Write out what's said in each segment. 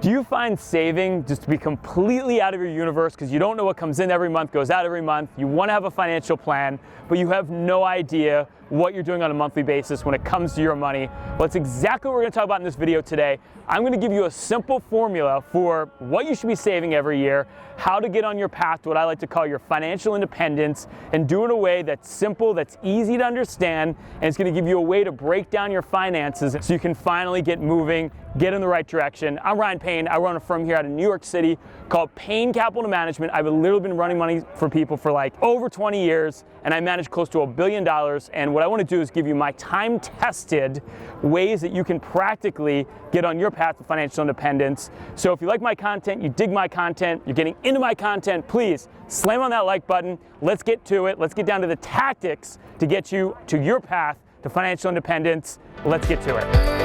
Do you find saving just to be completely out of your universe because you don't know what comes in every month, goes out every month? You want to have a financial plan, but you have no idea what you're doing on a monthly basis when it comes to your money? Well, that's exactly what we're going to talk about in this video today. I'm going to give you a simple formula for what you should be saving every year, how to get on your path to what I like to call your financial independence, and do it in a way that's simple, that's easy to understand, and it's going to give you a way to break down your finances so you can finally get moving, get in the right direction. I'm Payne. I run a firm here out of New York City called Payne Capital Management. I've literally been running money for people for like over 20 years, and I manage close to $1 billion. And what I want to do is give you my time-tested ways that you can practically get on your path to financial independence. So if you like my content, you dig my content, you're getting into my content, please slam on that like button. Let's get to it. Let's get down to the tactics to get you to your path to financial independence. Let's get to it.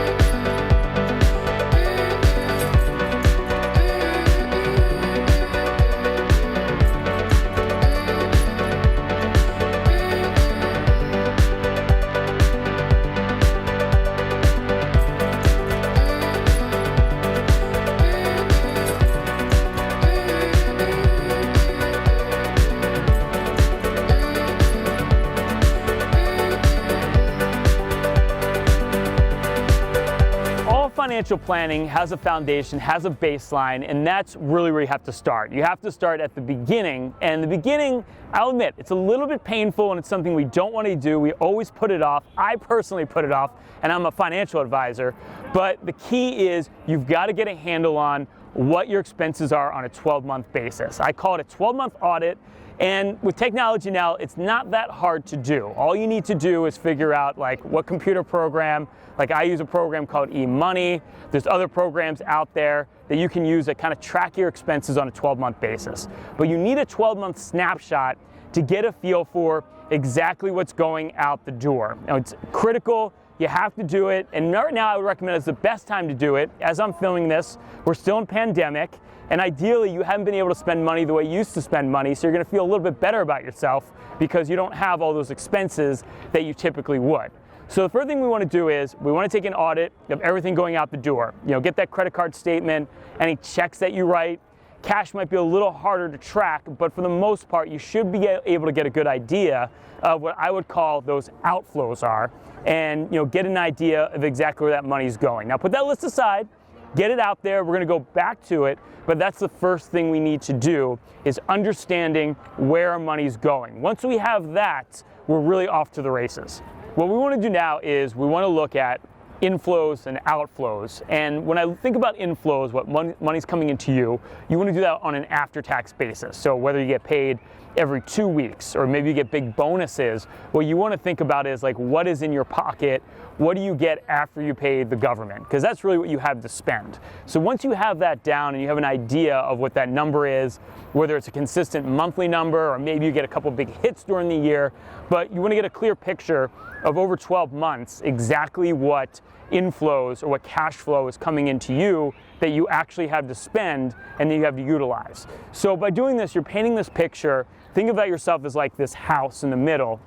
Financial planning has a foundation, has a baseline, and that's really where you have to start. You have to start at the beginning, and the beginning, I'll admit, it's a little bit painful and it's something we don't want to do. We always put it off. I personally put it off, and I'm a financial advisor, but the key is you've got to get a handle on what your expenses are on a 12-month basis. I call it a 12-month audit. And with technology now, it's not that hard to do. All you need to do is figure out like what computer program, like I use a program called eMoney. There's other programs out there that you can use that kind of track your expenses on a 12-month basis. But you need a 12-month snapshot to get a feel for exactly what's going out the door. Now, it's critical. You have to do it. And right now I would recommend it's the best time to do it. As I'm filming this, we're still in pandemic. And ideally, you haven't been able to spend money the way you used to spend money, so you're going to feel a little bit better about yourself because you don't have all those expenses that you typically would. So the first thing we want to do is we want to take an audit of everything going out the door. You know, get that credit card statement, any checks that you write. Cash might be a little harder to track, but for the most part, you should be able to get a good idea of what I would call those outflows are, and get an idea of exactly where that money's going. Now, put that list aside. Get it out there. We're going to go back to it, but that's the first thing we need to do is understanding where our money's going. Once we have that, we're really off to the races. What we want to do now is we want to look at inflows and outflows. And when I think about inflows, what money's coming into you, you want to do that on an after-tax basis. So whether you get paid every 2 weeks or maybe you get big bonuses, what you want to think about is like what is in your pocket, what do you get after you pay the government? Because that's really what you have to spend. So once you have that down and you have an idea of what that number is, whether it's a consistent monthly number or maybe you get a couple big hits during the year, but you want to get a clear picture of over 12 months exactly what inflows or what cash flow is coming into you that you actually have to spend and then you have to utilize. So by doing this, you're painting this picture. Think about yourself as like this house in the middle,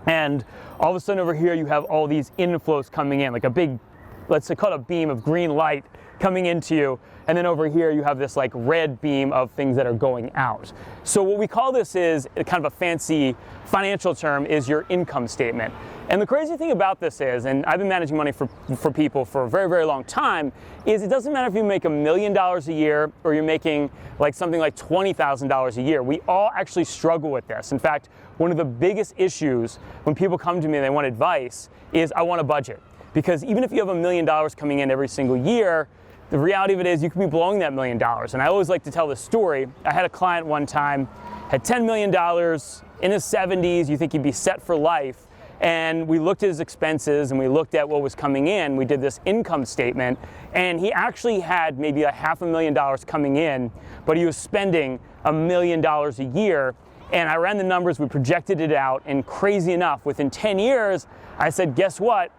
and all of a sudden over here you have all these inflows coming in, like a big, let's say, call it a beam of green light coming into you, and then over here you have this like red beam of things that are going out. So what we call this is kind of a fancy financial term is your income statement. And the crazy thing about this is, and I've been managing money for people for a very, very long time, is it doesn't matter if you make $1 million a year or you're making like something like $20,000 a year. We all actually struggle with this. In fact, one of the biggest issues when people come to me and they want advice is I want a budget. Because even if you have $1 million coming in every single year, the reality of it is you could be blowing that $1 million. And I always like to tell this story. I had a client one time, had $10 million, in his 70s, you think he'd be set for life. And we looked at his expenses and we looked at what was coming in. We did this income statement, and he actually had maybe $500,000 coming in, but he was spending $1 million a year. And I ran the numbers, we projected it out, and crazy enough, within 10 years, I said, guess what?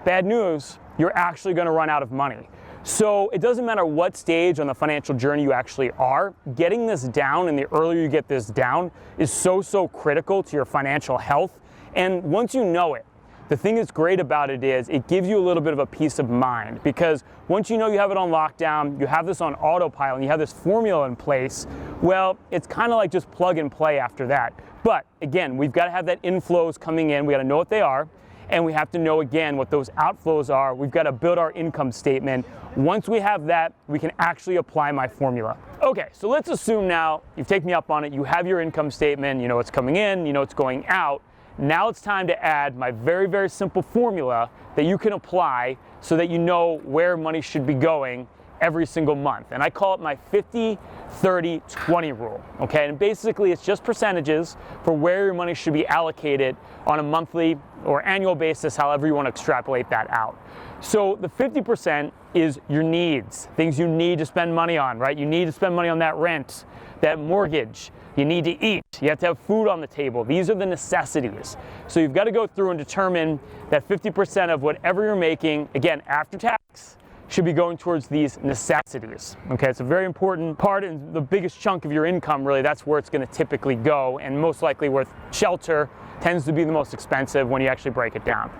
Bad news, you're actually gonna run out of money. So it doesn't matter what stage on the financial journey you actually are, getting this down, and the earlier you get this down, is so critical to your financial health. And once you know it, the thing that's great about it is it gives you a little bit of a peace of mind, because once you know you have it on lockdown, you have this on autopilot, and you have this formula in place, well, it's kind of like just plug and play after that. But again, we've got to have that inflows coming in. We got to know what they are, and we have to know again what those outflows are. We've got to build our income statement. Once we have that, we can actually apply my formula. Okay, so let's assume now you've taken me up on it. You have your income statement, you know what's coming in, you know what's going out. Now it's time to add my very, very simple formula that you can apply so that you know where money should be going every single month. And I call it my 50-30-20 rule, okay? And basically it's just percentages for where your money should be allocated on a monthly or annual basis, however you want to extrapolate that out. So the 50% is your needs, things you need to spend money on, right? You need to spend money on that rent, that mortgage. You need to eat. You have to have food on the table. These are the necessities. So you've got to go through and determine that 50% of whatever you're making, again, after tax, should be going towards these necessities. Okay, it's a very important part and the biggest chunk of your income, really. That's where it's going to typically go, and most likely where shelter tends to be the most expensive when you actually break it down.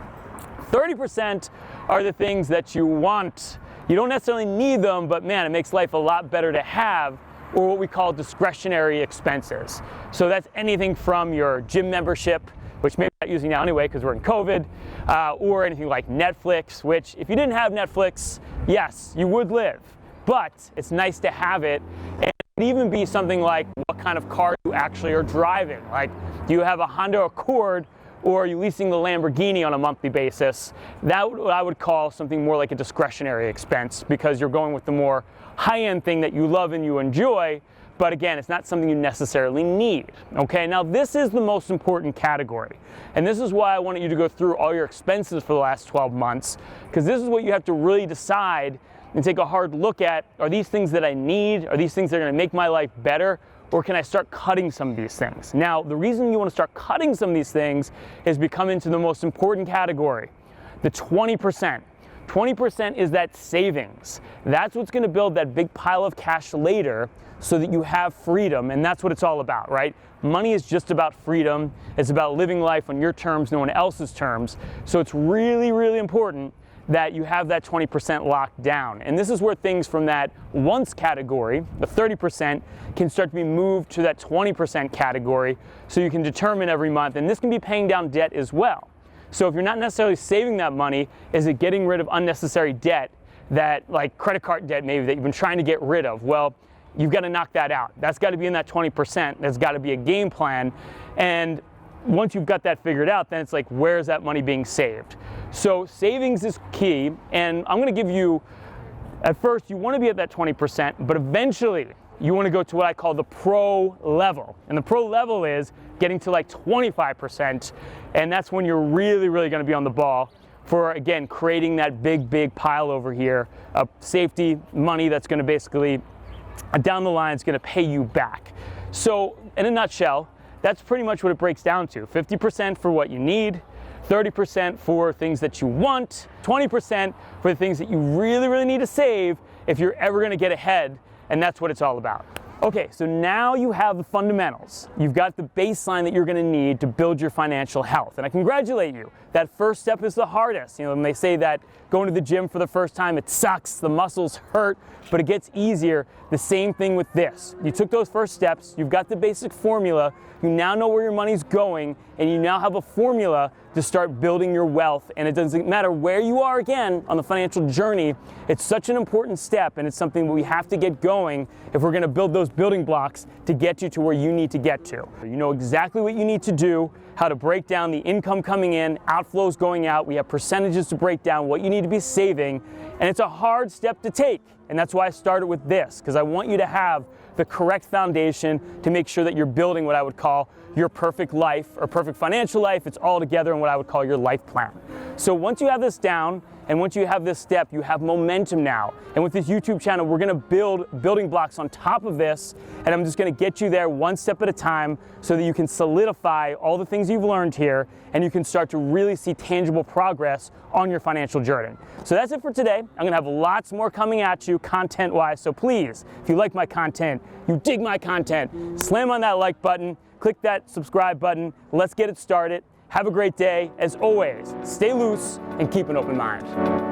30% are the things that you want. You don't necessarily need them, but man, it makes life a lot better to have, or what we call discretionary expenses. So that's anything from your gym membership, which maybe not using now anyway because we're in COVID, or anything like Netflix, which if you didn't have Netflix, yes, you would live, but it's nice to have it. And it could even be something like what kind of car you actually are driving. Like, do you have a Honda Accord, or are you leasing the Lamborghini on a monthly basis? That I would call something more like a discretionary expense, because you're going with the more high-end thing that you love and you enjoy, but again, it's not something you necessarily need. Okay, now this is the most important category, and this is why I wanted you to go through all your expenses for the last 12 months, because this is what you have to really decide and take a hard look at. Are these things that I need? Are these things that are going to make my life better? Or can I start cutting some of these things? Now, the reason you want to start cutting some of these things is we come into the most important category, the 20%. 20% is that savings. That's what's going to build that big pile of cash later so that you have freedom, and that's what it's all about, right? Money is just about freedom. It's about living life on your terms, no one else's terms. So it's really, really important that you have that 20% locked down. And this is where things from that wants category, the 30%, can start to be moved to that 20% category, so you can determine every month. And this can be paying down debt as well. So if you're not necessarily saving that money, is it getting rid of unnecessary debt, that like credit card debt maybe that you've been trying to get rid of? Well, you've got to knock that out. That's got to be in that 20%. There's got to be a game plan. And once you've got that figured out, then it's like, where is that money being saved? So savings is key, and I'm going to give you, at first you want to be at that 20%, but eventually you want to go to what I call the pro level. And the pro level is getting to like 25%, and that's when you're really, really going to be on the ball for, again, creating that big, big pile over here of safety money that's going to basically, down the line, is going to pay you back. So in a nutshell, that's pretty much what it breaks down to. 50% for what you need, 30% for things that you want, 20% for the things that you really, really need to save if you're ever going to get ahead, and that's what it's all about. Okay, so now you have the fundamentals. You've got the baseline that you're going to need to build your financial health, and I congratulate you. That first step is the hardest. You know, when they say that going to the gym for the first time, it sucks, the muscles hurt, but it gets easier. The same thing with this. You took those first steps, you've got the basic formula, you now know where your money's going, and you now have a formula to start building your wealth. And it doesn't matter where you are, again, on the financial journey, it's such an important step, and it's something that we have to get going if we're gonna build those building blocks to get you to where you need to get to. You know exactly what you need to do, how to break down the income coming in, outflows going out. We have percentages to break down what you need to be saving, and it's a hard step to take. And that's why I started with this, because I want you to have the correct foundation to make sure that you're building what I would call your perfect life, or perfect financial life. It's all together in what I would call your life plan. So once you have this down, and once you have this step, you have momentum now. And with this YouTube channel, we're gonna build building blocks on top of this, and I'm just gonna get you there one step at a time so that you can solidify all the things you've learned here, and you can start to really see tangible progress on your financial journey. So that's it for today. I'm gonna have lots more coming at you content-wise, so please, if you like my content, you dig my content, slam on that like button, click that subscribe button, let's get it started. Have a great day. As always, stay loose and keep an open mind.